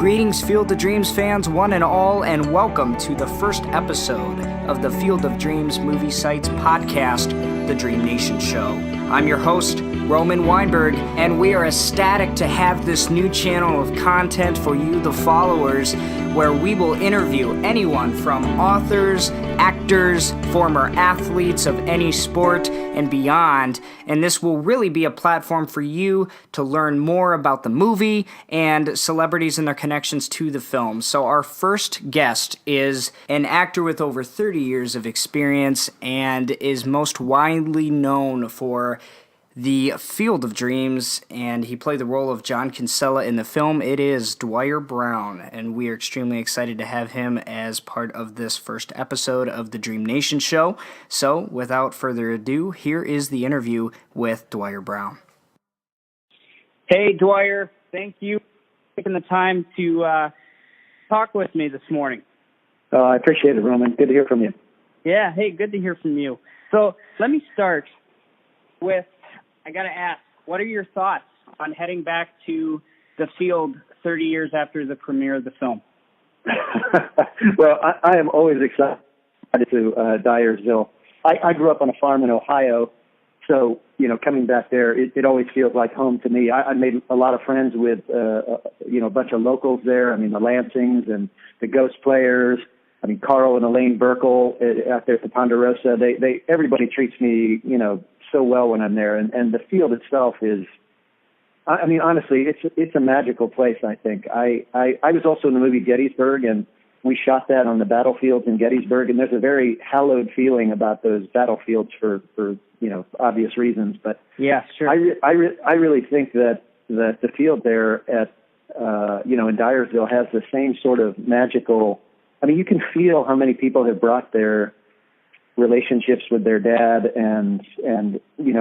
Greetings, Field of Dreams fans, one and all, and welcome to the first episode of the Field of Dreams Movie Sites podcast, The Dream Nation Show. I'm your host, Roman Weinberg, and we are ecstatic to have this new channel of content for you, the followers, where we will interview anyone from authors, actors, former athletes of any sport, and beyond. And this will really be a platform for you to learn more about the movie and celebrities and their connections to the film. So our first guest is an actor with over 30 years of experience and is most widely known for the Field of Dreams, and he played the role of John Kinsella in the film. It is Dwier Brown, and we are extremely excited to have him as part of this first episode of the Dream Nation Show. So, without further ado, here is the interview with Dwier Brown. Hey, Dwier, thank you for taking the time to talk with me this morning. I appreciate it, Roman. Good to hear from you. Yeah, hey, good to hear from you. So, let me start with, I got to ask, what are your thoughts on heading back to the field 30 years after the premiere of the film? Well, I am always excited to Dyersville. I grew up on a farm in Ohio, so, coming back there, it always feels like home to me. I made a lot of friends with, a bunch of locals there. I mean, the Lansings and the Ghost Players. I mean, Carl and Elaine Burkle out there at the Ponderosa. Everybody treats me, so well when I'm there, and the field itself is, I mean, honestly, it's a magical place. I think I was also in the movie Gettysburg, and we shot that on the battlefields in Gettysburg, and there's a very hallowed feeling about those battlefields for obvious reasons. But yeah, sure. I really think that the field there at in Dyersville has the same sort of magical. I mean, you can feel how many people have brought their relationships with their dad and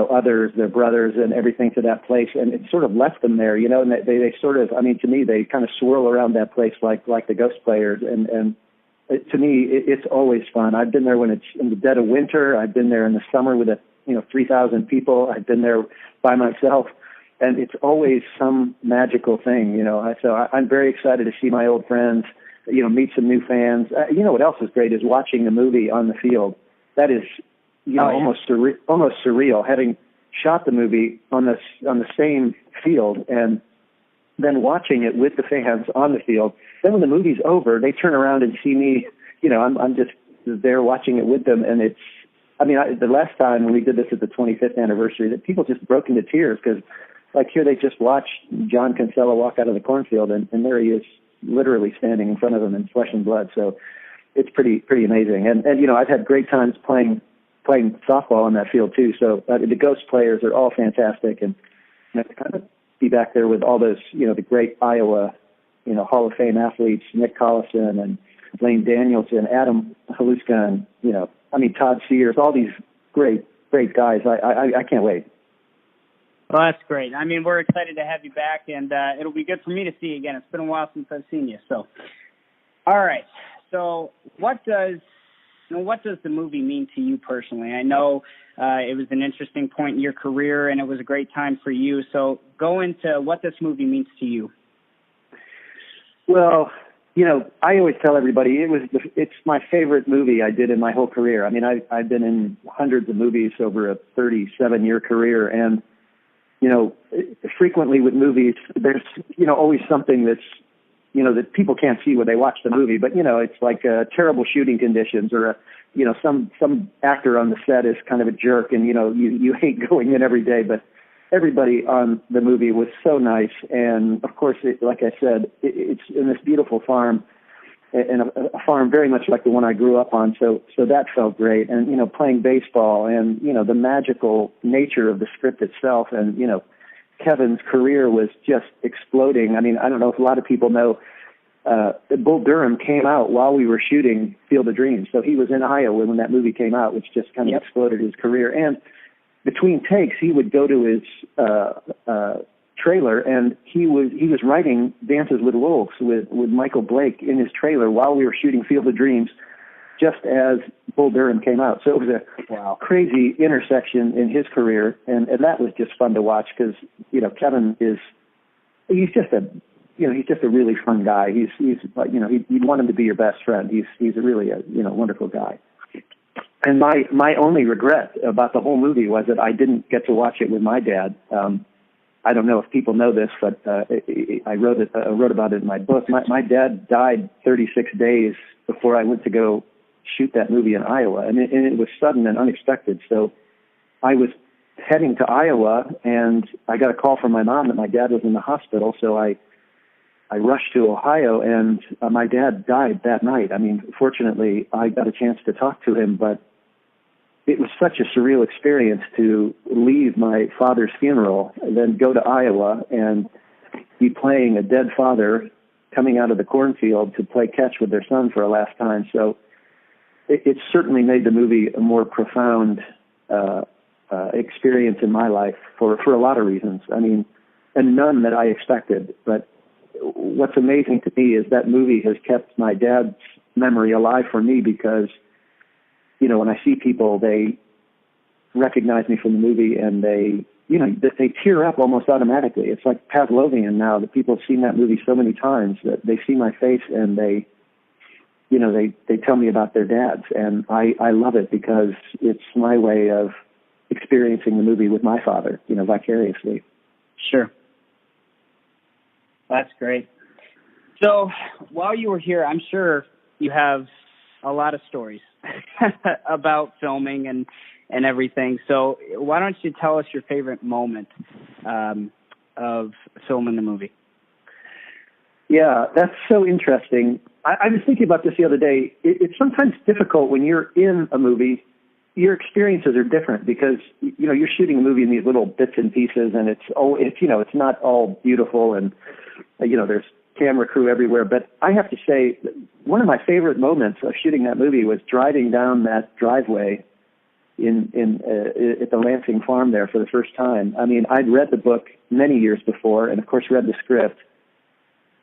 others, their brothers and everything to that place, and it sort of left them there, and they sort of, I mean, to me, they kind of swirl around that place like the Ghost Players, and to me, it's always fun. I've been there when it's in the dead of winter. I've been there in the summer with 3,000 people. I've been there by myself, and it's always some magical thing, So I'm very excited to see my old friends, meet some new fans. What else is great is watching the movie on the field. That is, almost surreal. Having shot the movie on the same field and then watching it with the fans on the field. Then when the movie's over, they turn around and see me. I'm just there watching it with them, and it's. I mean, the last time when we did this at the 25th anniversary, that people just broke into tears because, like, here they just watched John Kinsella walk out of the cornfield, and there he is, literally standing in front of them in flesh and blood. So. It's pretty amazing, and I've had great times playing softball on that field too. So the Ghost Players are all fantastic, and to kind of be back there with all those the great Iowa Hall of Fame athletes, Nick Collison and Lane Danielson, Adam Haluska, and Todd Sears, all these great guys. I can't wait. Well, that's great. I mean, we're excited to have you back, and it'll be good for me to see you again. It's been a while since I've seen you. So, all right. So what does the movie mean to you personally? I know it was an interesting point in your career, and it was a great time for you. So go into what this movie means to you. Well, I always tell everybody it's my favorite movie I did in my whole career. I mean, I've been in hundreds of movies over a 37-year career, and frequently with movies, there's always something that's that people can't see when they watch the movie, but, it's like terrible shooting conditions or, some actor on the set is kind of a jerk and, you hate going in every day, but everybody on the movie was so nice. And of course, like I said, it's in this beautiful farm and a farm very much like the one I grew up on. So that felt great. And, playing baseball and, the magical nature of the script itself and, Kevin's career was just exploding. I mean, I don't know if a lot of people know Bull Durham came out while we were shooting Field of Dreams. So he was in Iowa when that movie came out, which just kind of exploded his career. And between takes, he would go to his trailer, and he was writing Dances with Wolves with Michael Blake in his trailer while we were shooting Field of Dreams, just as Bull Durham came out. So it was a crazy intersection in his career, and that was just fun to watch because, Kevin he's just a he's just a really fun guy. He's like, you'd want him to be your best friend. He's a really a wonderful guy. And my only regret about the whole movie was that I didn't get to watch it with my dad. I don't know if people know this, but I wrote about it in my book. My dad died 36 days before I went to go shoot that movie in Iowa, and it was sudden and unexpected. So I was heading to Iowa, and I got a call from my mom that my dad was in the hospital. So I rushed to Ohio, and my dad died that night. I mean, fortunately, I got a chance to talk to him, but it was such a surreal experience to leave my father's funeral and then go to Iowa and be playing a dead father coming out of the cornfield to play catch with their son for a last time. So it certainly made the movie a more profound experience in my life for a lot of reasons. I mean, and none that I expected. But what's amazing to me is that movie has kept my dad's memory alive for me because, when I see people, they recognize me from the movie and they tear up almost automatically. It's like Pavlovian now that people have seen that movie so many times that they see my face and they tell me about their dads. And I love it because it's my way of experiencing the movie with my father, vicariously. Sure. That's great. So while you were here, I'm sure you have a lot of stories about filming and everything. So why don't you tell us your favorite moment of filming the movie? Yeah, that's so interesting. I was thinking about this the other day. It's sometimes difficult when you're in a movie. Your experiences are different because you're shooting a movie in these little bits and pieces, and it's not all beautiful, and there's camera crew everywhere. But I have to say, one of my favorite moments of shooting that movie was driving down that driveway at the Lansing farm there for the first time. I mean, I'd read the book many years before, and of course read the script.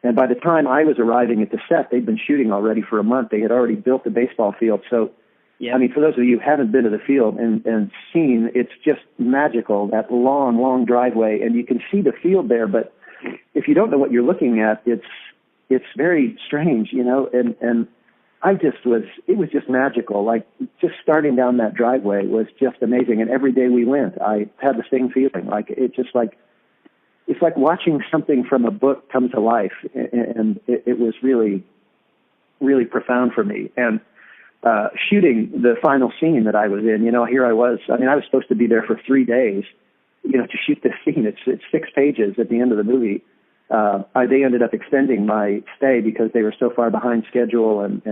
And by the time I was arriving at the set, they'd been shooting already for a month. They had already built the baseball field. So, yeah. I mean, for those of you who haven't been to the field and seen, it's just magical, that long, long driveway. And you can see the field there, but if you don't know what you're looking at, it's very strange, and it was just magical. Like, just starting down that driveway was just amazing. And every day we went, I had the same feeling. Like, it's like watching something from a book come to life. And it was really, really profound for me. And shooting the final scene that I was in, here I was. I mean, I was supposed to be there for 3 days, to shoot this scene. It's 6 pages at the end of the movie. They ended up extending my stay because they were so far behind schedule and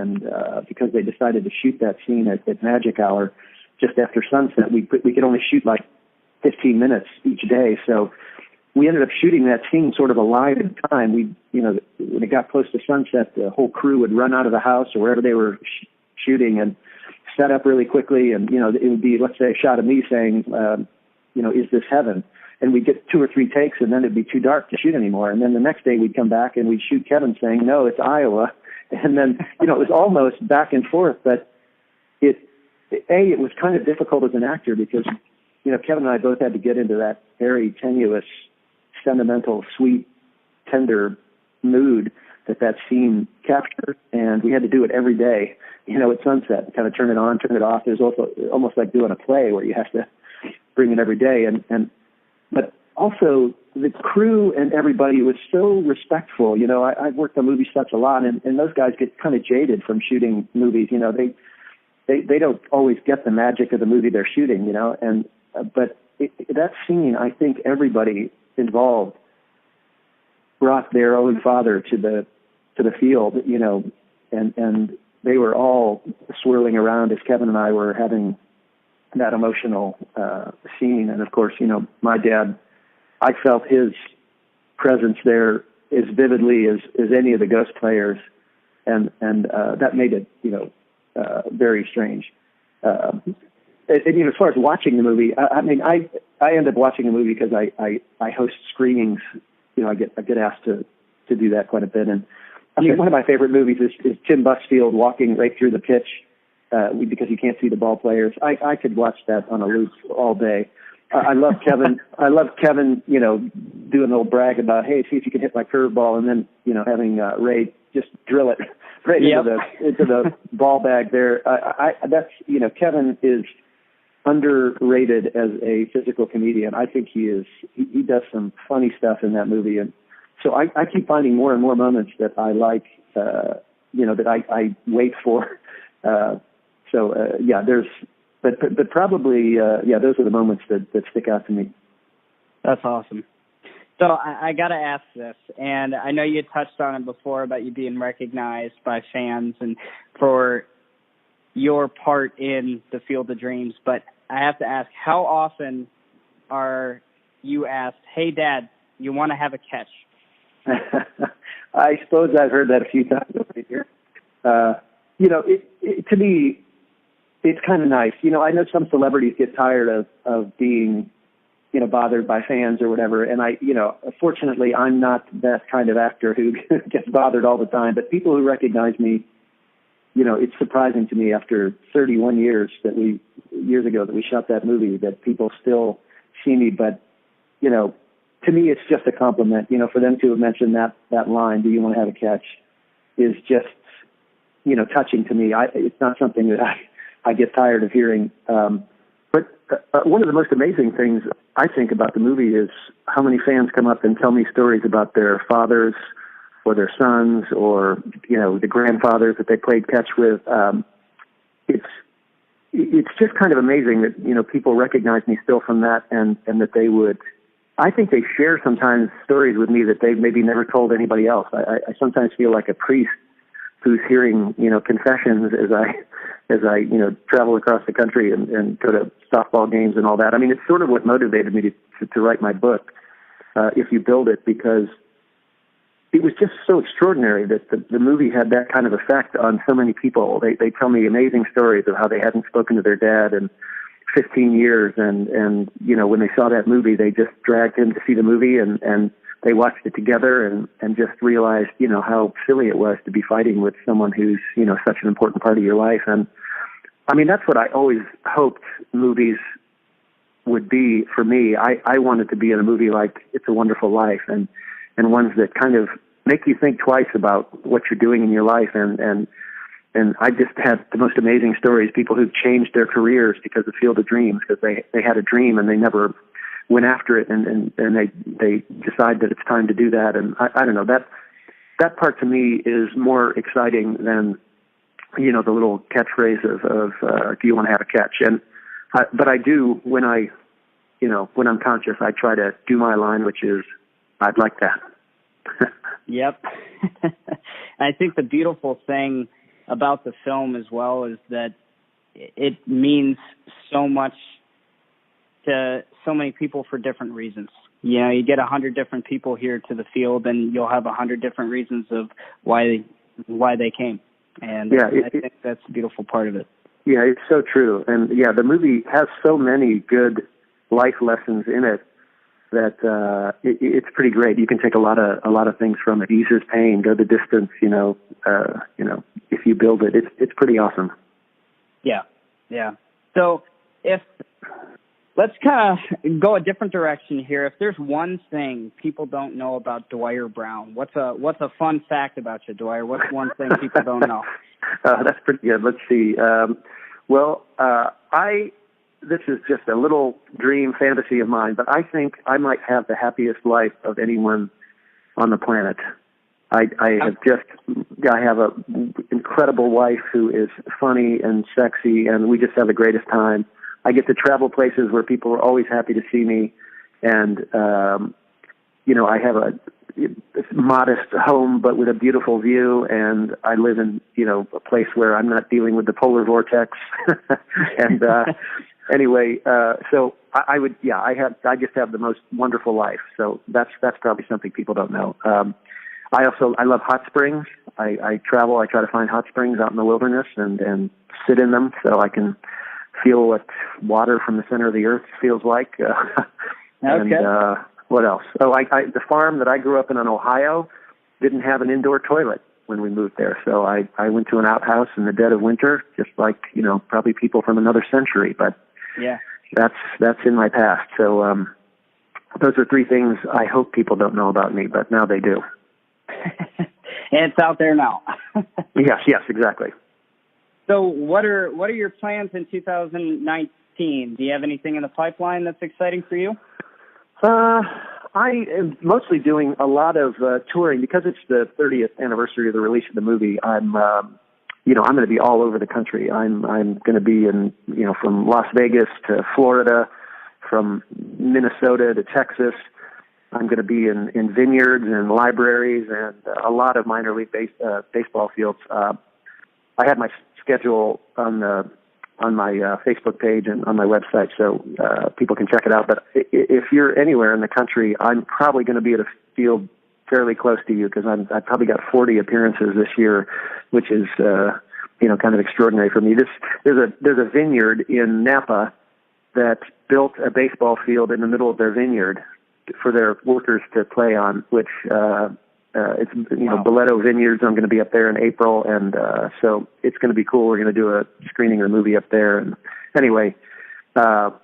because they decided to shoot that scene at magic hour just after sunset. We could only shoot like 15 minutes each day. So we ended up shooting that scene sort of alive in time. When it got close to sunset, the whole crew would run out of the house or wherever they were shooting and set up really quickly. And, it would be, let's say, a shot of me saying, is this heaven? And we'd get 2 or 3 takes, and then it'd be too dark to shoot anymore. And then the next day we'd come back and we'd shoot Kevin saying, no, it's Iowa. And then, it was almost back and forth. But it was kind of difficult as an actor because, Kevin and I both had to get into that very tenuous, sentimental, sweet, tender mood that scene captured. And we had to do it every day, at sunset, kind of turn it on, turn it off. There's also almost like doing a play where you have to bring it every day. But also the crew and everybody was so respectful. I've worked on movie sets a lot, and those guys get kind of jaded from shooting movies. They don't always get the magic of the movie they're shooting, but that scene, I think everybody involved brought their own father to the field, and they were all swirling around as Kevin and I were having that emotional scene. And of course, my dad, I felt his presence there as vividly as any of the ghost players, and that made it very strange. And as far as watching the movie, I end up watching the movie because I host screenings. I get asked to do that quite a bit. And one of my favorite movies is Tim Busfield walking right through the pitch. Because you can't see the ball players. I could watch that on a loop all day. I love Kevin. I love Kevin, do an old brag about, hey, see if you can hit my curveball, and then, you know, having Ray just drill it right into the ball bag there. That's, you know, Kevin is underrated as a physical comedian. I think he is. He does some funny stuff in that movie, and so I keep finding more and more moments that I like, you know, that I wait for. But probably, those are the moments that stick out to me. That's awesome. So I got to ask this, and I know you touched on it before about you being recognized by fans and for your part in the Field of Dreams, but I have to ask, how often are you asked, hey, Dad, you want to have a catch? I suppose I've heard that a few times over here. You know, to me, it's kind of nice. You know, I know some celebrities get tired of being, you know, bothered by fans or whatever. And fortunately, I'm not that kind of actor who gets bothered all the time. But people who recognize me, you know, it's surprising to me after 31 years ago that we shot that movie, that people still see me. But, you know, to me, it's just a compliment. You know, for them to have mentioned that line, "Do you want to have a catch?" is just, you know, touching to me. It's not something that I get tired of hearing. But one of the most amazing things I think about the movie is how many fans come up and tell me stories about their fathers or their sons or, you know, the grandfathers that they played catch with. It's just kind of amazing that, you know, people recognize me still from that and that they would, I think they share sometimes stories with me that they've maybe never told anybody else. I sometimes feel like a priest who's hearing, you know, confessions as I, you know, travel across the country and go to softball games and all that. I mean, it's sort of what motivated me to write my book, If You Build It, because it was just so extraordinary that the movie had that kind of effect on so many people. They tell me amazing stories of how they hadn't spoken to their dad in 15 years. And you know, when they saw that movie, they just dragged him to see the movie and they watched it together and just realized, you know, how silly it was to be fighting with someone who's, you know, such an important part of your life. And I mean, that's what I always hoped movies would be for me. I wanted to be in a movie like It's a Wonderful Life and ones that kind of make you think twice about what you're doing in your life. And I just had the most amazing stories, people who've changed their careers because of Field of Dreams, because they had a dream and they never went after it, and they decide that it's time to do that. And I don't know, that part to me is more exciting than, you know, the little catchphrase of do you want to have a catch? But I do, when I'm conscious, I try to do my line, which is, I'd like that. Yep. I think the beautiful thing about the film as well is that it means so much to so many people for different reasons. You know, you get 100 different people here to the field, and you'll have 100 different reasons of why they came. And I think that's the beautiful part of it. Yeah, it's so true. And yeah, the movie has so many good life lessons in it that it's pretty great. You can take a lot of things from it. Eases pain, go the distance. You know, if you build it, it's pretty awesome. Yeah. So let's kind of go a different direction here. If there's one thing people don't know about Dwier Brown, what's a fun fact about you, Dwier? What's one thing people don't know? That's pretty good. Let's see. This is just a little dream fantasy of mine, but I think I might have the happiest life of anyone on the planet. I have an incredible wife who is funny and sexy, and we just have the greatest time. I get to travel places where people are always happy to see me, and you know, I have a modest home but with a beautiful view, and I live in, you know, a place where I'm not dealing with the polar vortex. And anyway, so I just have the most wonderful life. So that's probably something people don't know. I love hot springs. I travel. I try to find hot springs out in the wilderness and sit in them so I can feel what water from the center of the earth feels like. And what else? Oh, the farm that I grew up in Ohio didn't have an indoor toilet when we moved there. So I went to an outhouse in the dead of winter, just like, you know, probably people from another century, but yeah, that's in my past. So, those are three things I hope people don't know about me, but now they do. And it's out there now. Yes, exactly. So what are your plans in 2019? Do you have anything in the pipeline that's exciting for you? I am mostly doing a lot of touring because it's the 30th anniversary of the release of the movie. I'm going to be all over the country. I'm going to be in, from Las Vegas to Florida, from Minnesota to Texas. I'm going to be in vineyards and libraries and a lot of minor league baseball fields. I have my schedule on my Facebook page and on my website, so people can check it out. But if you're anywhere in the country, I'm probably going to be at a field fairly close to you because I've probably got 40 appearances this year, which is kind of extraordinary for me. There's a vineyard in Napa that built a baseball field in the middle of their vineyard for their workers to play on, which it's Wow. Boleto Vineyards. I'm going to be up there in April, and so it's going to be cool. We're going to do a screening of the movie up there. And anyway, that's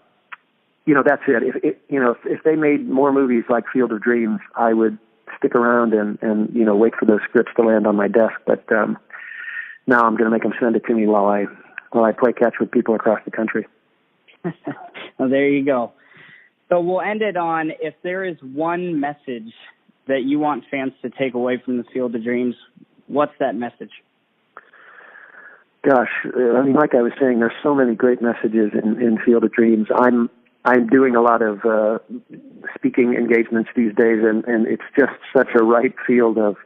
it. If they made more movies like Field of Dreams, I would stick around and wait for those scripts to land on my desk. But now I'm going to make them send it to me while I play catch with people across the country. Well, there you go. So we'll end it on, if there is one message that you want fans to take away from the Field of Dreams, what's that message? Gosh, like I was saying, there's so many great messages in Field of Dreams. I'm doing a lot of speaking engagements these days, and it's just such a ripe field of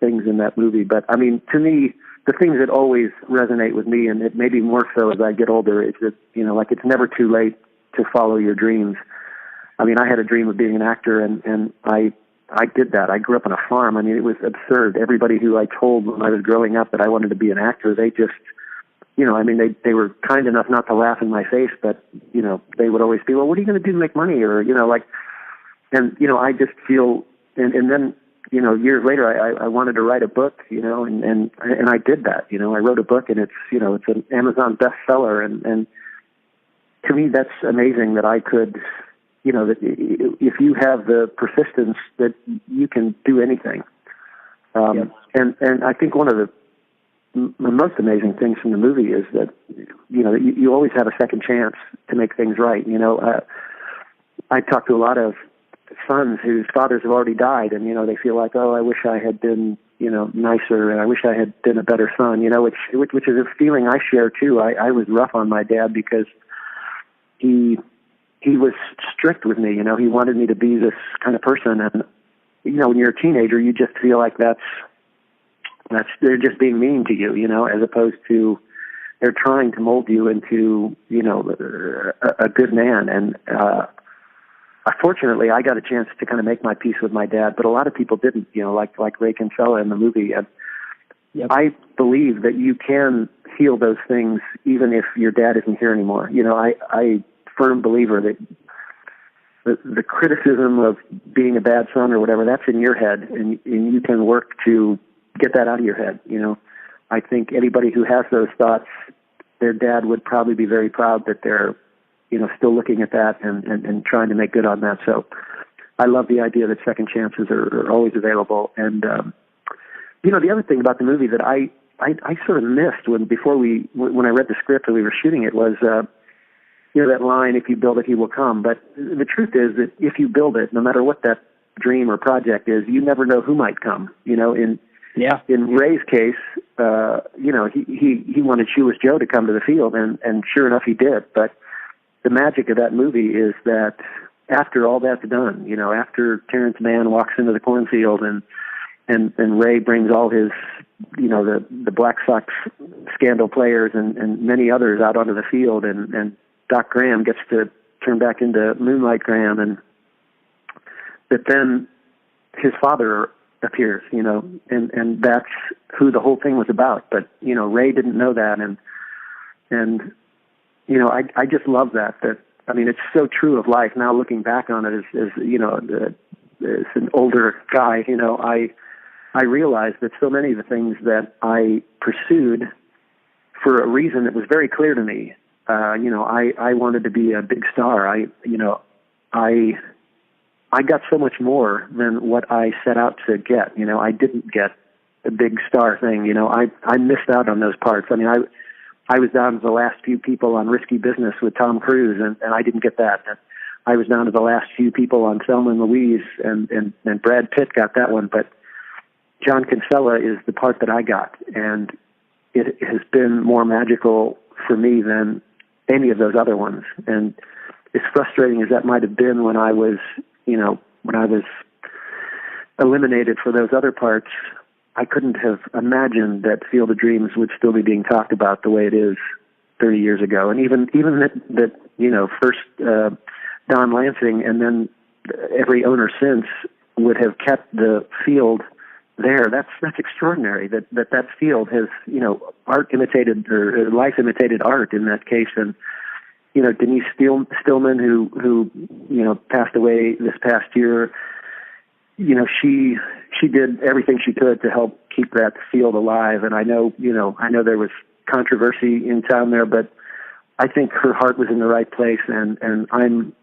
things in that movie. But I mean, to me, the things that always resonate with me, and it may be more so as I get older, is that it's never too late to follow your dreams. I mean, I had a dream of being an actor, and I did that. I grew up on a farm. I mean, it was absurd. Everybody who I told when I was growing up that I wanted to be an actor, they just, they were kind enough not to laugh in my face, but, they would always be, well, what are you going to do to make money? Or, I just feel, and then, years later, I wanted to write a book, and I did that. I wrote a book, and it's an Amazon bestseller, and to me, that's amazing that I could, that if you have the persistence that you can do anything. Yep. And I think one of the most amazing things from the movie is that, you always have a second chance to make things right. I talk to a lot of sons whose fathers have already died, and, they feel like, oh, I wish I had been, nicer, and I wish I had been a better son, which is a feeling I share too. I was rough on my dad because he was strict with me. He wanted me to be this kind of person. And, when you're a teenager, you just feel like they're just being mean to you, as opposed to they're trying to mold you into, a good man. And, fortunately, I got a chance to kind of make my peace with my dad, but a lot of people didn't, like Ray Kinsella in the movie. And Yep. I believe that you can heal those things even if your dad isn't here anymore. I firm believer that the criticism of being a bad son or whatever, that's in your head, and you can work to get that out of your head. I think anybody who has those thoughts, their dad would probably be very proud that they're, still looking at that and trying to make good on that. So I love the idea that second chances are always available. And, the other thing about the movie that I sort of missed when I read the script and we were shooting it was, that line, if you build it, he will come. But the truth is that if you build it, no matter what that dream or project is, you never know who might come. In Ray's case, he wanted Shoeless Joe to come to the field, and sure enough, he did. But the magic of that movie is that after all that's done, after Terrence Mann walks into the cornfield and Ray brings all his, the Black Sox scandal players and many others out onto the field, and Doc Graham gets to turn back into Moonlight Graham, and that then his father appears, and that's who the whole thing was about. But, Ray didn't know that, and I just love that, I mean, it's so true of life. Now looking back on it as an older guy, I realized that so many of the things that I pursued for a reason that was very clear to me. I wanted to be a big star. I I got so much more than what I set out to get. I didn't get a big star thing. I missed out on those parts. I mean, I was down to the last few people on Risky Business with Tom Cruise, and I didn't get that. I was down to the last few people on Thelma and Louise, and Brad Pitt got that one. But John Kinsella is the part that I got, and it has been more magical for me than any of those other ones. And as frustrating as that might have been when I was eliminated for those other parts, I couldn't have imagined that Field of Dreams would still be being talked about the way it is 30 years ago. And even that first Don Lansing and then every owner since would have kept the field there. That's extraordinary that field has, art imitated or life imitated art in that case. And, Denise Stillman, who passed away this past year, she did everything she could to help keep that field alive. And I know there was controversy in town there, but I think her heart was in the right place, and I'm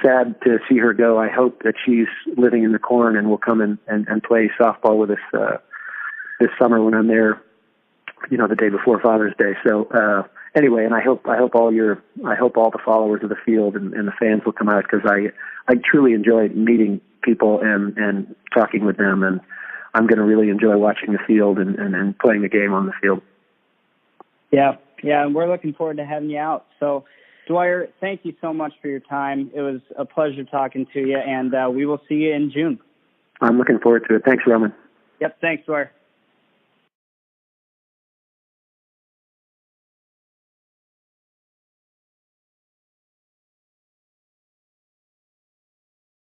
sad to see her go. I hope that she's living in the corn and will come and play softball with us this summer when I'm there, the day before Father's Day. So anyway, and I hope all the followers of the field and the fans will come out, because I truly enjoy meeting people and talking with them, and I'm going to really enjoy watching the field and playing the game on the field. Yeah, and we're looking forward to having you out. So, Dwier, thank you so much for your time. It was a pleasure talking to you, and we will see you in June. I'm looking forward to it. Thanks, Roman. Yep, thanks, Dwier.